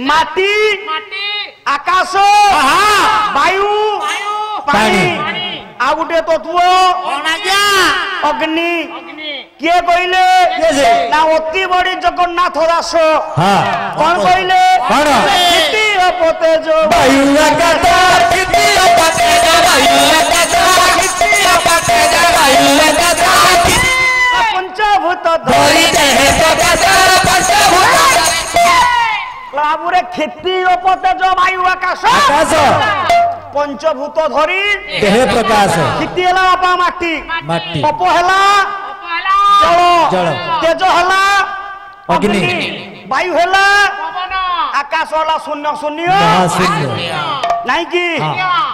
माटी आकाश वायु पानी आ गुटे तत्व अग्नि किए कहले ना अति बड़ी जगन्नाथ दास कौन कहले पते जो वायु पंचभूत बाबूरे खेती पते जो वायु आकाश पंचभूत धरी देह प्रकाश खेती है बापा माटी पप है जल तेज है अग्नि वायु है आकाश वाला शून्य शून्य नहीं कि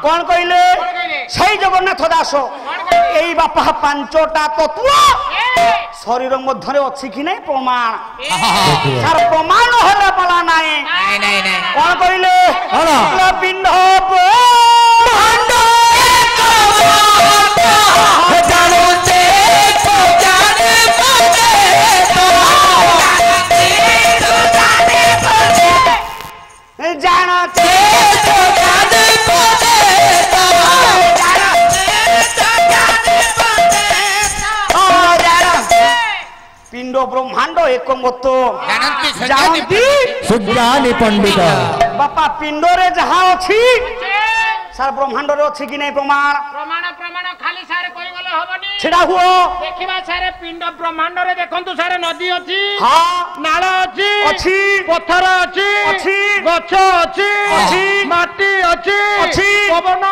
कौन कहले सही जगन्नाथ दास यही बापा पांचटा तत्व शरीर मध्य अच्छी कि नहीं प्रमाण सार प्रमाण हेले पला नहीं कौन कहले पिंड पिंड ब्रह्मांड एक मत जानती सुज्ञानी पंडित बापा पिंड रे जहाँ अच्छी सार ब्रह्मांड रे अच्छी कि नहीं प्रमाण प्रमाण प्रमाण खाली सारे कोई गले होबनी छिड़ा हुओ देखिबा सारे पिंड ब्रह्मांड रे देखंतु सारे नदी अछि हां नाळ अछि पत्थर अछि गछ अछि माटी अछि पवन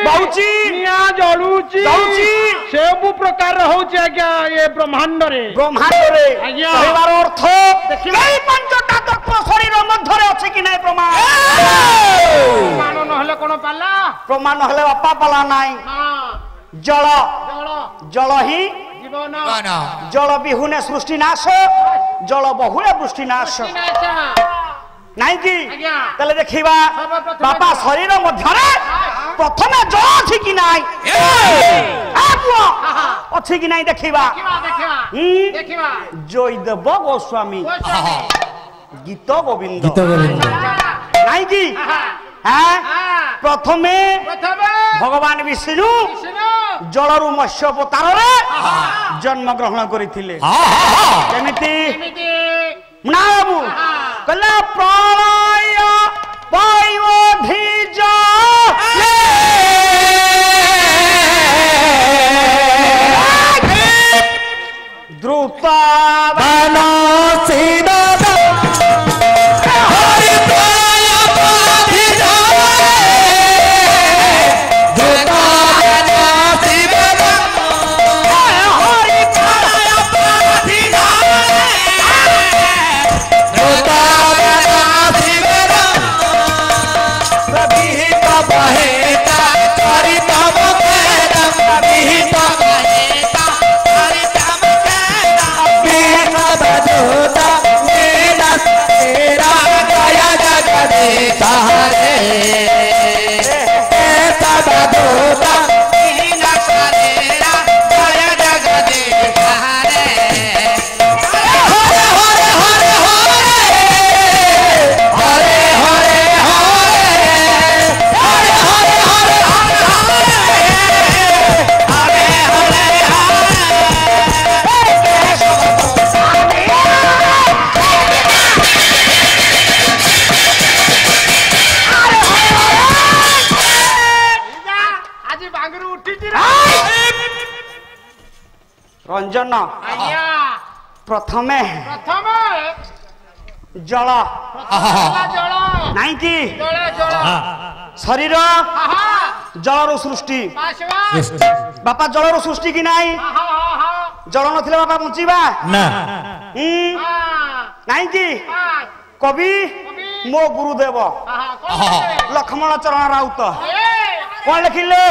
बहुची निया जळुची सब प्रकार होची आज्ञा ये ब्रह्मांड रे कहबार अर्थ देखिबा ए पंचटा तत्व शरीर मध्य रे अछि कि नहीं प्रमाण प्रमाण न हले कोन पाला प्रमाण हले बापा पाला नाही जल जल ही जीवन जल बिहुने सृष्टि नाश जल बहुले वृष्टि नाश नहीं कि तले देखिबा बापा शरीर मध्य रे प्रथमे जल अछि कि नाही अच्छी कि नहीं देखिबा देखिबा जयदेव गोस्वामी गीत गोविंद नहीं कि प्रथमे भगवान विष्णु जलरु मत्स्य अवतार जन्म ग्रहण करथिले केमिति मुना बाबू कहले प्रलय वायुधिज द्रुत बनो सीधा रंजन प्रथमे जल नहीं कि शरीर जलर सृष्टि बापा जलर सृष्टि कि नहीं जल नथिले बापा बंचीबा नहीं कि कवि मो गुरुदेव लक्ष्मण चरण राउत कौन लिखिले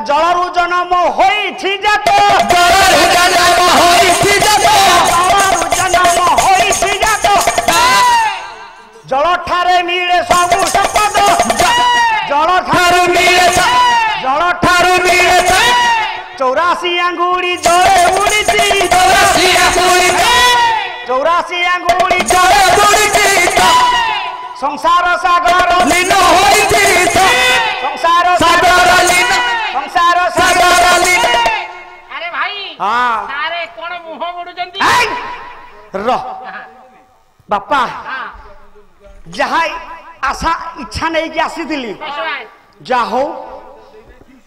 जलरु जन्म होई थी जातो जलरु जन्म होई थी जातो जलरु जन्म होई थी जातो जल ठारे मिले सब संपद जल ठारे मिले जल ठारे मिले 84 अंगुरी जोरे उड़ीची 84 अंगुरी 84 আঙ্গুলি সংসার সাগর লীন হইছি সংসার সাগর লীন সংসার সাগর লীন আরে ভাই হ্যাঁ আরে কোন মুহ বড়ুচন্তি র বাপা যাহা আশা ইচ্ছা নেই কি আসিছিলি যা হো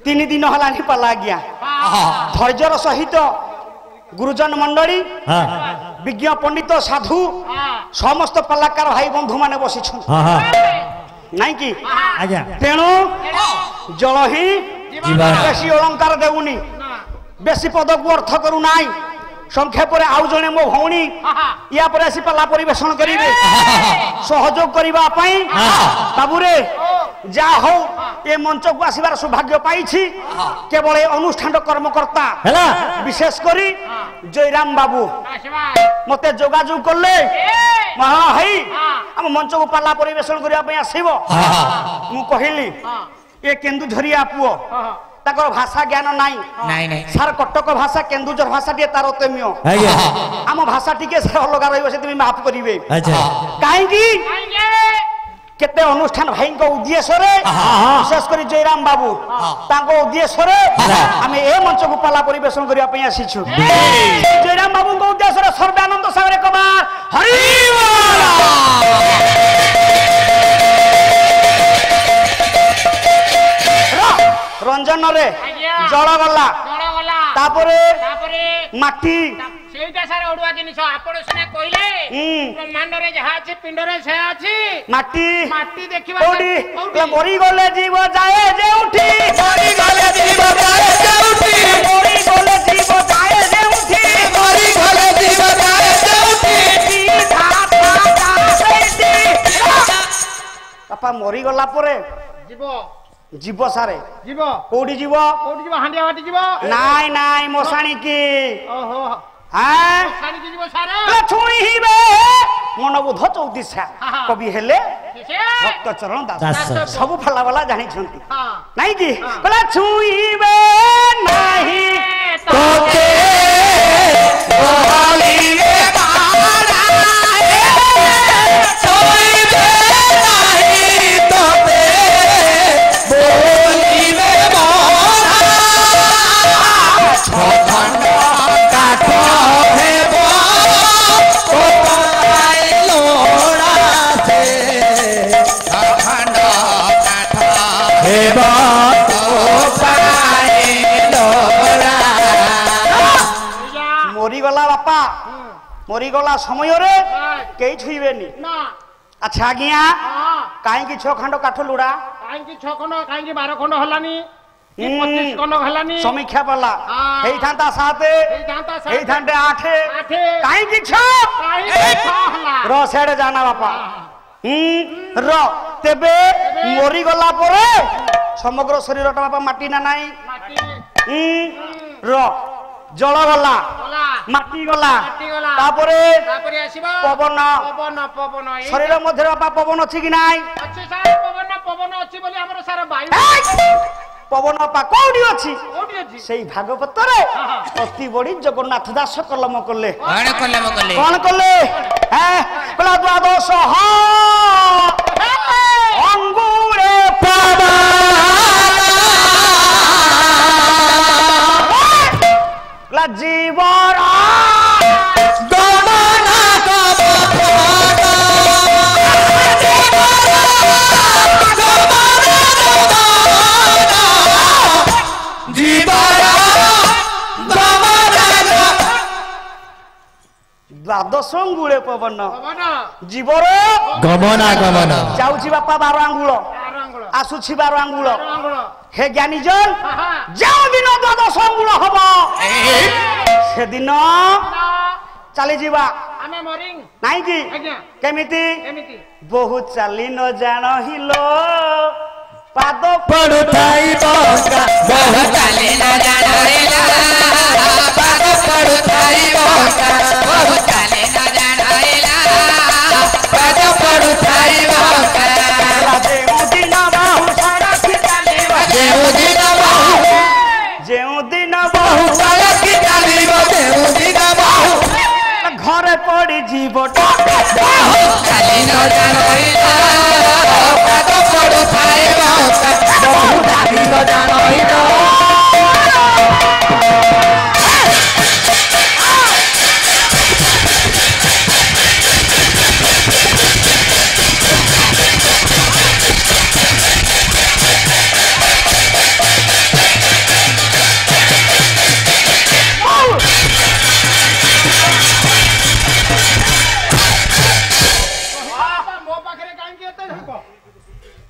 3 দিন হলানি পালা গিয়া ধৈর্যর সহিত গুরুজন মন্ডলী বিজ্ঞ পণ্ডিত সাধু সমস্ত পালাকার ভাই বন্ধু মানে বসিছন নাই কি তেণু জল হি বেশি অলঙ্কার দেউনি বেশি পদকু অর্থ করু নাই সংক্ষেপরে আউ জনে মো ভৌণী ইয়া পরে আসি পালা পরিবেশন করিবে সহযোগ করিবা পাই বাবুরে যা হও এ মঞ্চকু আসিবার সৌভাগ্য পাইছি কেবল এই অনুষ্ঠান কর্মকর্তা বিশেষ করি জয়রাম বাবু মতে যোগাযোগ করলে মহা ভাই আম মঞ্চকু পালা পরিবেশন করিবা পাই আসিব মু কহিলি এ কেন্দুঝরিয়া পুଅ তাকর ভাষা জ্ঞান নাই সার কটক ভাষা কেন্দুঝর ভাষা টিকে তার অতম্য আম ভাষা টিকে সার অলগা রহিব সে তুমি মাফ করিবে কাহিঁকি কেতে অনুষ্ঠান ভাইঙ্ক উদ্দেশ্যরে বিশেষ করে জয়রাম বাবু তাঙ্ক উদ্দেশ্যরে আমি এই মঞ্চকু পালা পরিবেশন করিবা পাই আসিছু জয়রাম বাবুଙ୍କ উদ্দেশ্যরে সর্বানন্দ সাগরে কবার হরি রঞ্জন রে জল গলা তারপরে মাটি সেইটা স্যার ওড়ুয়া জিনিস আপন শুনে কইলে ব্রহ্মাণ্ডরে যাহা আছে পিণ্ডরে সে আছে মাটি মাটি দেখিবা কোডি মরি গলে জীব যায় যে উঠি মরি গলে জীব যায় যে উঠি মরি গলে জীব যায় যে উঠি মরি গলে জীব যায় যে উঠি বাপা মরি গলা পরে জীব জীব সারে জীব কোডি জীব হান্ডিয়া বাটি জীব নাই নাই মশানি কি ওহো হ্যাঁ মশানি কি জীব সারে ছুঁইবে মনবোধ চৌদিশা কবি হেলে ভক্ত চরণ দাস সবু ফলা বলা জানিছন্তি নাই কি কলা ছুঁইবে নাহি তোকে বলিবে বারা ছুঁইবে নাহি তোকে বলিবে বারা ছখণ্ড কাঠ হেব ও পাই লোড়াতে ছখণ্ড কাঠ হেব ও পাই লোড়া মরিগলা বাপা মরিগলা সময়রে কেই ছুইবেনি না আচ্ছা আজ্ঞা কাইকি ছখণ্ড কাঠ লুড়া কাইকি ছখণ্ড কাইকি 12 খণ্ড হলানি 25 খণ্ড হলানি সমীক্ষা পালা এই থান্তা সাথে এই থান্তে 8 কাইকি 6 হলা র সেড়ে জানা বাপা র তেবে মরি গলা পরে সমগ্র শরীরটা বাপা মাটি না নাই মাটি র জল গলা মাটি গলা তারপরে আসিবা পবন পবন পবন শরীর মধ্যে বাপা পবন আছে কি নাই আছে স্যার পবন পবন আছে বলি আমরা সারা বায়ু পবন পা কোডি আছে সেই ভাগবতরে অতি বড়ি জগন্নাথ দাস কলম করলে কোন করলে হ্যাঁ কলা দ্বাদশ অঙ্গুরে পাবা জীবন গমনা দ্বাদশ অঙ্গুলে পবন জীবর গমনা গমনা যাଉଛି বাপা 12 আঙ্গুল আসুছি 12 আঙ্গুল হে জ্ঞানীজন যেদিন দ্বাদশ অঙ্গুল হব সেদিন চালি ଯିବା ଆମେ ମରିଂ ନାଇଁ କି କେମିତି ବହୁତ ଚାଲି ନ ଜାଣହିଲୋ ପାଦ ପଡୁଥାଇ ବଙ୍କା ବହୁତ ଚାଲି ନ ଜାଣହିଲା ପାଦ ପଡୁଥାଇ ବଙ୍କା ବହୁତ ଚାଲି ନ ଜାଣହିଲା ପାଦ ପଡୁଥାଇ ବଙ୍କା ଯେଉଁଦିନ ବାହୁ ସାରଥି ଚାଲିବ ଯେଉଁଦିନ ବାହୁ ସାରଥି ଚାଲିବ ଯେଉଁଦିନ ବାହୁ ଘରେ ପଡି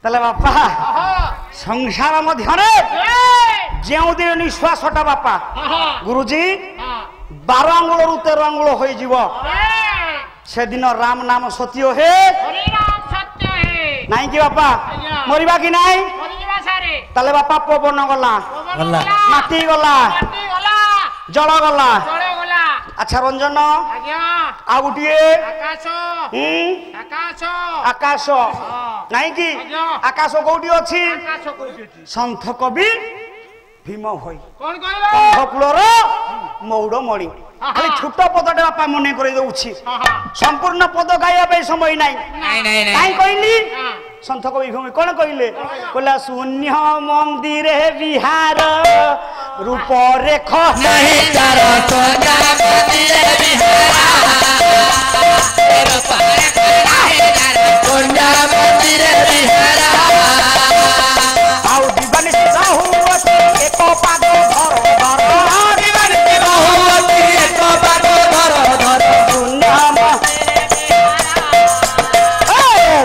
তাহলে বাপা সংসার মধ্যে যে নিঃশ্বাসটা বাপা গুরুজি 12 আঙ্গুলর 13 আঙ্গুল হয়ে যাব সেদিন রাম নাম সত্য হে নাই কি বাপা মরিবা কি নাই তাহলে বাপা পবন গলা মাটি গলা জল গলা আচ্ছা রঞ্জন ଆଉ ଗୋଟିଏ ଆକାଶ ନାଇଁ କି ଆକାଶ କୋଉଠି ଅଛି ସନ୍ଥ କବି ଭୀମ ଭୋଇ କଣ୍ଠ କୂଳର ମୌଡମଣି ଖାଲି ଛୋଟ ପଦଟେ ବାପା ମନେ କରି ଦଉଛି ସମ୍ପୂର୍ଣ୍ଣ ପଦ ଗାଇବା ପାଇଁ ସମୟ ନାହିଁ କାଇଁ କହିଲି ସନ୍ଥ କବି ଭୀମ କଣ କହିଲେ କହିଲା ଶୂନ୍ୟ ମନ୍ଦିରେ ବିହାର रूप रेख नहीं चार सोना मंदिर बिहारा रूप रेख नहीं चार सोना मंदिर बिहारा आउ दीवानी बहुवती एक पाद धर धर दीवानी बहुवती एक पाद धर धर सोना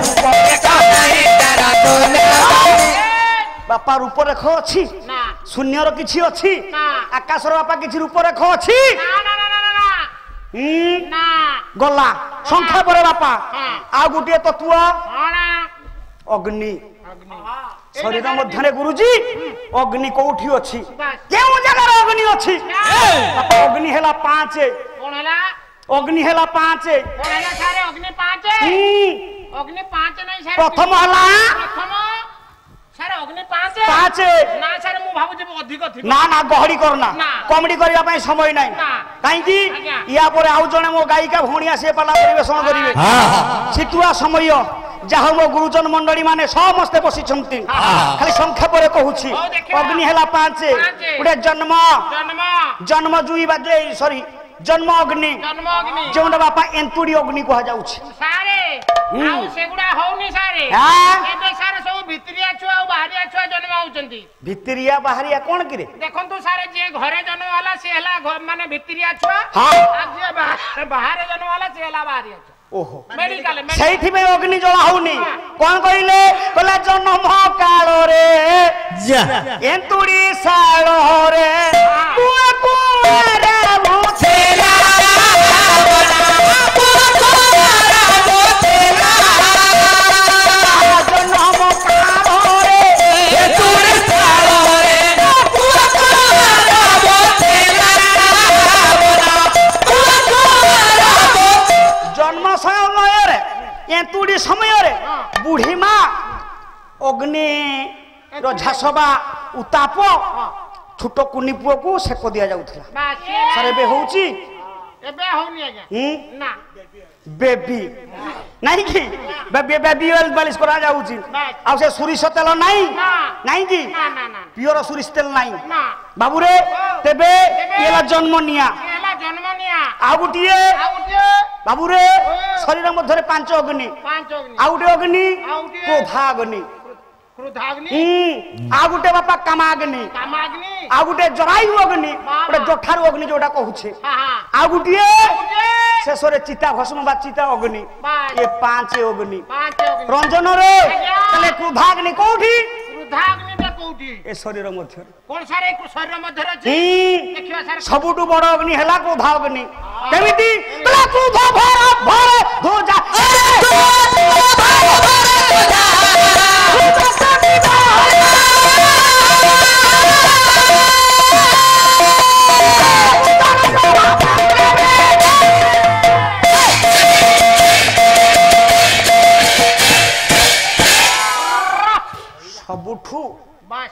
रूप रेख नहीं चार सोना बापा रूप रेख अछि शून्यर किछि अछि आकाशर बापा किछि रूप रेख अछि गला संख्या पर बापा आ गुटिए तत्व अग्नि शरीर मध्य गुरुजी अग्नि कोठी अछि केउ जगह अग्नि अछि बापा अग्नि हेला 5 कोन हेला अग्नि हेला 5 कोन हेला सारे अग्नि 5 अग्नि 5 नहीं सारे प्रथम हला प्रथम सारे अग्नि 5 ना सारे मु भाबु अधिक थी ना ना गहड़ी करना कॉमेडी करिया पई समय नाही काई की या पर आउ जने मो गायिका भोणिया से पाला परिवेशन करिवे सितुआ समय जहा मो गुरुजन मंडली माने समस्त बसी छंती खाली संख्या पर कहूची अग्नि हेला 5 उडे जन्म जन्म जन्म जुई बाजे सॉरी जन्म अग्नि जोंडा बापा एंतुडी अग्नि कहा जाउछि सारे आउ सेगुडा होउनी सारे एबे सारे सब भितरिया छुआ आ बाहरिया छुआ जन्म होउचंती भितरिया बाहरिया कोन किरे देखंतु सारे जे घरे जन्म वाला से हला माने भितरिया छुआ हां आ जे बाहर जन्म वाला से हला बाहरिया छुआ ओहो मेडिकल सेठी में अग्नि जला होउनी कोन कइले कहला जन्म काल रे जा एंतुडी सालो रे कुआ कुआ रे भूतेला एतुडी समय रे बुढ़ी माँ अग्नि झासबा उताप छोट कुनी पुओ को सेक दिया जाउथला सर एबे होउची एबे होनी आज्ञा ना बेबी नहीं की बेबी बेबी ऑयल बालिश करा जाउची आ से सुरिस तेल नहीं नहीं की प्योर सुरिस तेल नहीं बाबू रे तेबे एला जन्म निया आ गुटिए बाबू रे शरीर मध्य 5 अग्नि आ गुटे अग्नि क्रोधाग्नि आ गुटे बापा कामाग्नि आ गुटे जरायु अग्नि गोटे जठारु अग्नि जोटा कहूछे आ गुटिए शेषरे चिता भस्म बा चिता अग्नि ये 5 अग्नि रंजन रे तले क्रोधाग्नि कोठी क्रोधाग्नि बे कोठी ए शरीर मध्य कोन सारे शरीर मध्य अछि देखियो सारे सबुटु बड़ अग्नि हला क्रोधाग्नि केमिति तला क्रोध भर भर हो जा सबुठू बस